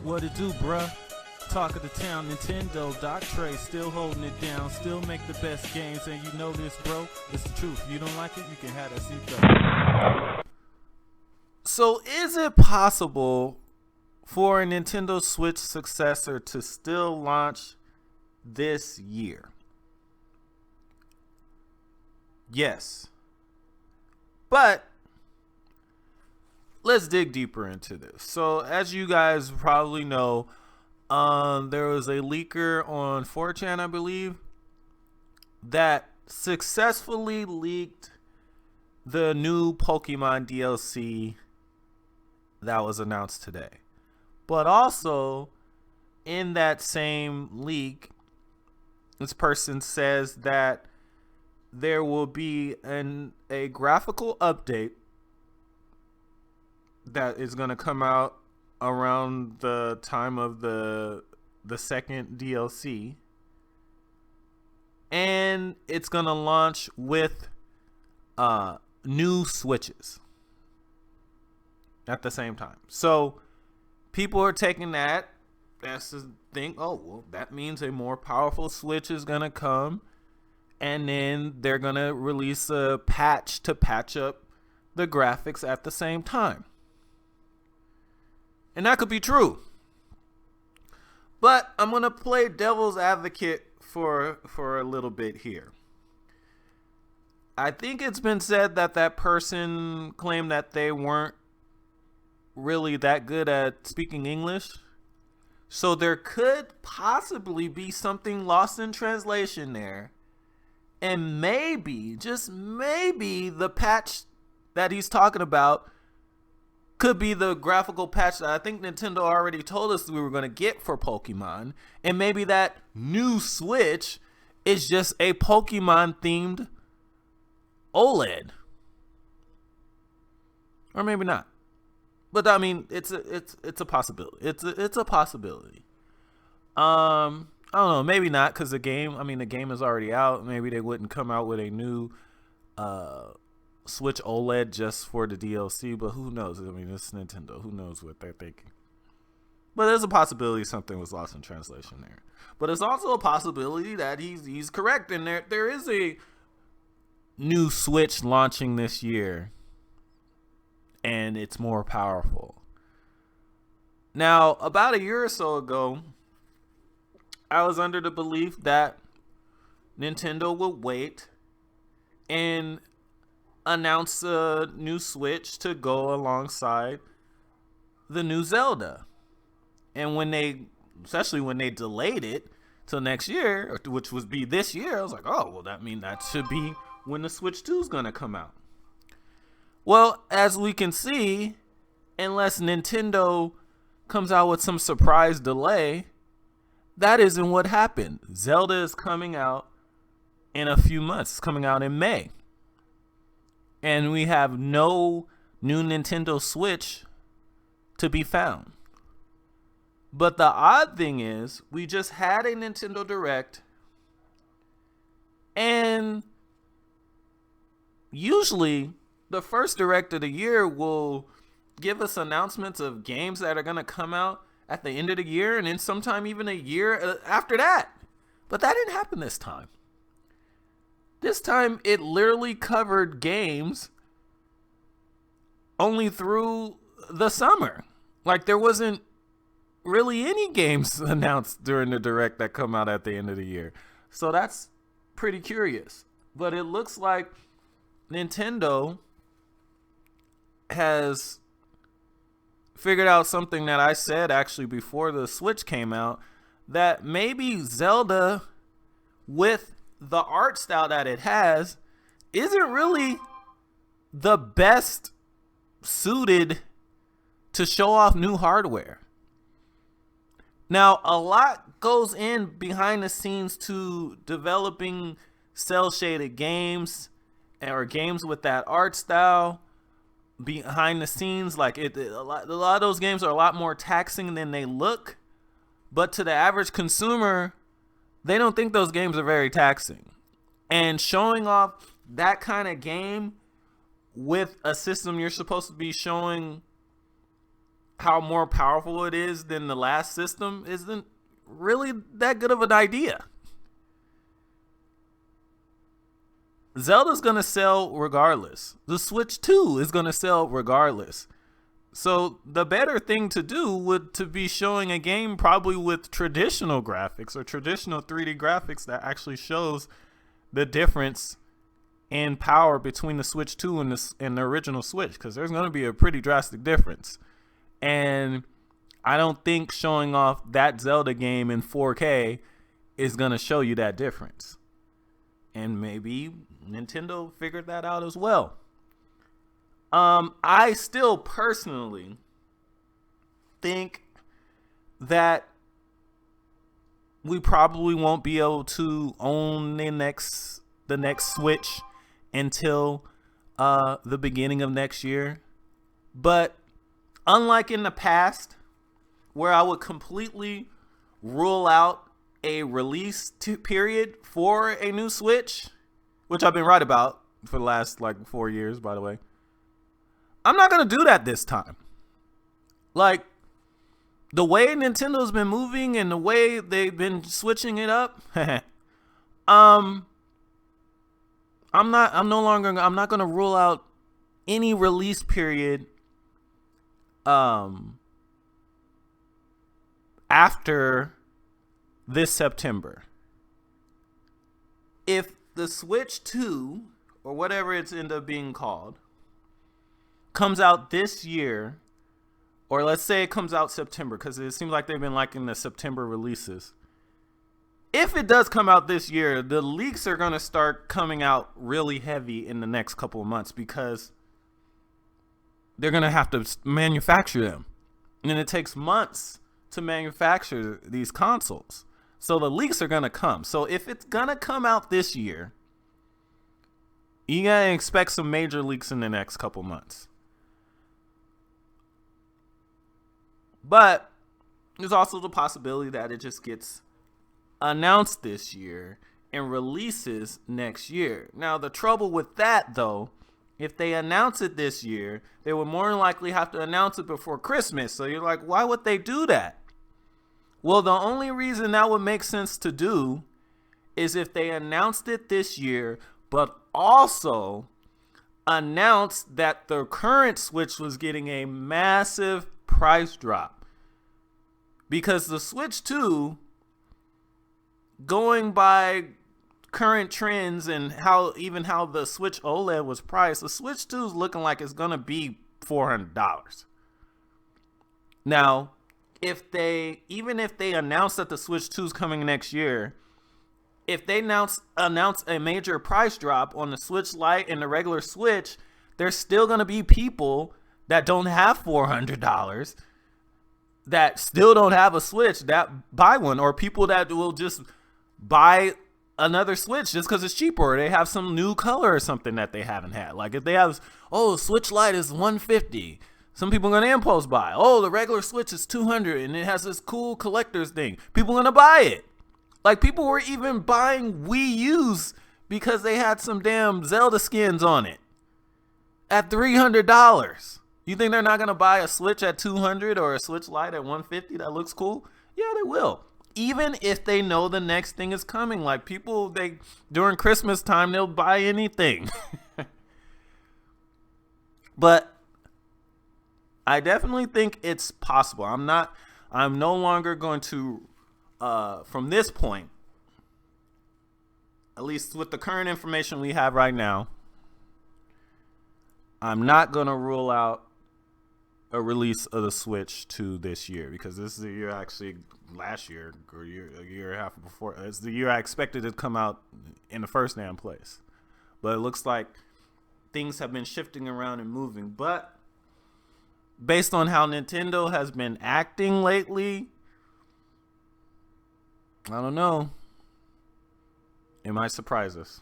What it do, bruh? Talk of the town, Nintendo, Doc Trey still holding it down, still make the best games, and you know this, bro. It's the truth. If you don't like it, you can have that seatbelt. So, is it possible for a Nintendo Switch successor to still launch this year? Yes. But let's dig deeper into this. So, as you guys probably know, there was a leaker on 4chan, I believe, that successfully leaked the new Pokemon DLC that was announced today. But also, in that same leak, this person says that there will be a graphical update that is going to come out around the time of the second DLC, and it's going to launch with new Switches at the same time. So people are taking that as to think, oh, well, that means a more powerful Switch is going to come, and then they're going to release a patch to patch up the graphics at the same time. And that could be true. But I'm going to play devil's advocate for a little bit here. I think it's been said that that person claimed that they weren't really that good at speaking English. So there could possibly be something lost in translation there. And maybe, just maybe, the patch that he's talking about could be the graphical patch that I think Nintendo already told us we were going to get for Pokemon. And maybe that new Switch is just a Pokemon-themed OLED. Or maybe not. But I mean, it's a possibility. It's a possibility. I don't know, maybe not, because the game is already out. Maybe they wouldn't come out with a new Switch OLED just for the DLC, but who knows? I mean, it's Nintendo. Who knows what they're thinking? But there's a possibility something was lost in translation there. But it's also a possibility that he's correct, and there is a new Switch launching this year, and it's more powerful. Now, about a year or so ago, I was under the belief that Nintendo would wait and announce a new Switch to go alongside the new Zelda. And especially when they delayed it till next year, which would be this year, I was like, oh, well, that should be when the Switch 2 is going to come out. Well, as we can see, unless Nintendo comes out with some surprise delay, that isn't what happened. Zelda is coming out in a few months. It's coming out in May. And we have no new Nintendo Switch to be found. But the odd thing is, we just had a Nintendo Direct, and usually the first Direct of the year will give us announcements of games that are going to come out at the end of the year, and then sometime even a year after that. But that didn't happen this time. This time, it literally covered games only through the summer. Like, there wasn't really any games announced during the Direct that come out at the end of the year. So that's pretty curious. But it looks like Nintendo has figured out something that I said actually before the Switch came out, that maybe Zelda, with the art style that it has, isn't really the best suited to show off new hardware. Now, a lot goes in behind the scenes to developing cel-shaded games or games with that art style. Behind the scenes, like a lot of those games are a lot more taxing than they look. But to the average consumer, they don't think those games are very taxing. And showing off that kind of game with a system you're supposed to be showing how more powerful it is than the last system isn't really that good of an idea. Zelda's going to sell regardless. The Switch 2 is going to sell regardless. So the better thing to do would to be showing a game probably with traditional graphics or traditional 3D graphics that actually shows the difference in power between the Switch 2 and the original Switch, because there's going to be a pretty drastic difference. And I don't think showing off that Zelda game in 4K is going to show you that difference. And maybe Nintendo figured that out as well. I still personally think that we probably won't be able to own the next Switch until the beginning of next year. But unlike in the past, where I would completely rule out a release period for a new Switch, which I've been right about for the last 4 years, by the way, I'm not going to do that this time. Like, the way Nintendo's been moving and the way they've been switching it up, I'm not going to rule out any release period after this September. If the Switch 2, or whatever it's ended up being called, comes out this year, or let's say it comes out September, because it seems like they've been liking the September releases. If it does come out this year, the leaks are going to start coming out really heavy in the next couple of months, because they're going to have to manufacture them. And it takes months to manufacture these consoles. So the leaks are going to come. So if it's going to come out this year, you got to expect some major leaks in the next couple months. But there's also the possibility that it just gets announced this year and releases next year. Now, the trouble with that, though, if they announce it this year, they would more than likely have to announce it before Christmas. So you're like, why would they do that? Well, the only reason that would make sense to do is if they announced it this year, but also announced that the current Switch was getting a massive price drop. Because the Switch 2, going by current trends and how the Switch OLED was priced, the Switch 2 is looking like it's going to be $400. Now, even if they announce that the Switch 2 is coming next year, if they announce a major price drop on the Switch Lite and the regular Switch, there's still going to be people that don't have $400 that still don't have a Switch that buy one, or people that will just buy another Switch just because it's cheaper, or they have some new color or something that they haven't had. Like if they have, Switch Lite is $150. Some people are going to impulse buy. The regular Switch is $200 and it has this cool collector's thing. People are going to buy it. Like people were even buying Wii U's because they had some damn Zelda skins on it at $300. You think they're not going to buy a Switch at $200 or a Switch Lite at $150 that looks cool? Yeah, they will. Even if they know the next thing is coming. Like people, during Christmas time, they'll buy anything. But I definitely think it's possible. I'm no longer going to, from this point, at least with the current information we have right now, I'm not going to rule out a release of the Switch 2 this year, because this is the year last year, or a year and a half before. It's the year I expected it to come out in the first damn place. But it looks like things have been shifting around and moving. But based on how Nintendo has been acting lately, I don't know. It might surprise us.